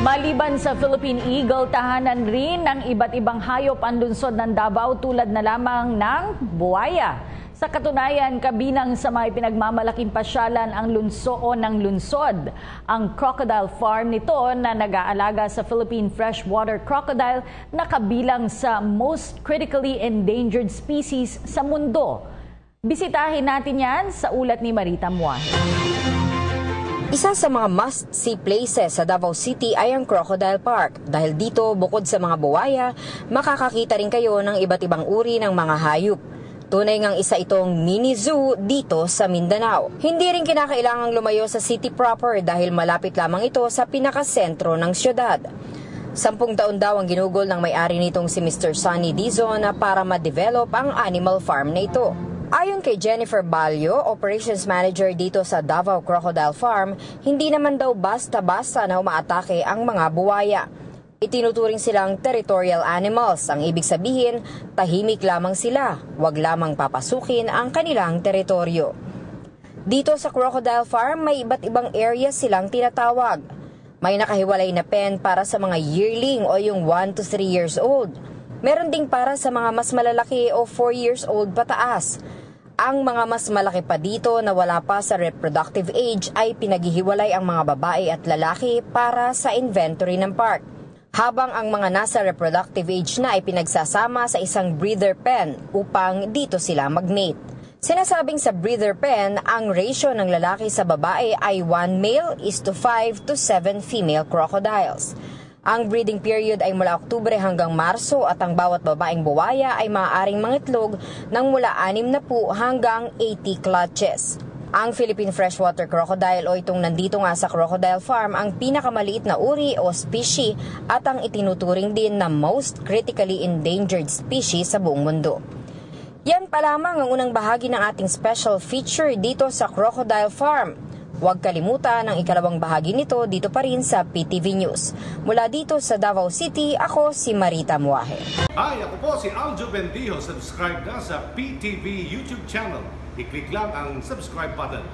Maliban sa Philippine Eagle, tahanan rin ng iba't ibang hayop ang lungsod ng Davao tulad na lamang ng buwaya. Sa katunayan, kabilang sa mga pinagmamalaking pasyalan ang lungsod. Ang crocodile farm nito na nag-aalaga sa Philippine freshwater crocodile na kabilang sa most critically endangered species sa mundo. Bisitahin natin yan sa ulat ni Marita Muahe. Isa sa mga must-see places sa Davao City ay ang Crocodile Park. Dahil dito, bukod sa mga buwaya, makakakita rin kayo ng iba't ibang uri ng mga hayop. Tunay ngang isa itong mini zoo dito sa Mindanao. Hindi rin kinakailangang lumayo sa city proper dahil malapit lamang ito sa pinakasentro ng syudad. 10 taon daw ang ginugol ng may-ari nitong si Mr. Sonny Dizon para ma-develop ang animal farm na ito. Ayon kay Jennifer Balyo, Operations Manager dito sa Davao Crocodile Farm, hindi naman daw basta-basta na umaatake ang mga buwaya. Itinuturing silang territorial animals. Ang ibig sabihin, tahimik lamang sila, wag lamang papasukin ang kanilang teritoryo. Dito sa Crocodile Farm, may iba't ibang areas silang tinatawag. May nakahiwalay na pen para sa mga yearling o yung 1 to 3 years old. Meron ding para sa mga mas malalaki o 4 years old pataas. Ang mga mas malaki pa dito na wala pa sa reproductive age ay pinaghihiwalay ang mga babae at lalaki para sa inventory ng park. Habang ang mga nasa reproductive age na ay pinagsasama sa isang breeder pen upang dito sila mag-mate. Sinasabing sa breeder pen, ang ratio ng lalaki sa babae ay 1 male is to 5 to 7 female crocodiles. Ang breeding period ay mula Oktubre hanggang Marso at ang bawat babaeng buwaya ay maaaring mangitlog ng mula 60 hanggang 80 clutches. Ang Philippine freshwater crocodile o itong nandito nga sa Crocodile Farm ang pinakamaliit na uri o species at ang itinuturing din na most critically endangered species sa buong mundo. Yan pa lamang ang unang bahagi ng ating special feature dito sa Crocodile Farm. Huwag kalimutan ang ikalawang bahagi nito dito pa rin sa PTV News. Mula dito sa Davao City, ako si Marita Muahe. Hi, ako po si Aljo Bendijo. Subscribe na sa PTV YouTube channel. I-click lang ang subscribe button.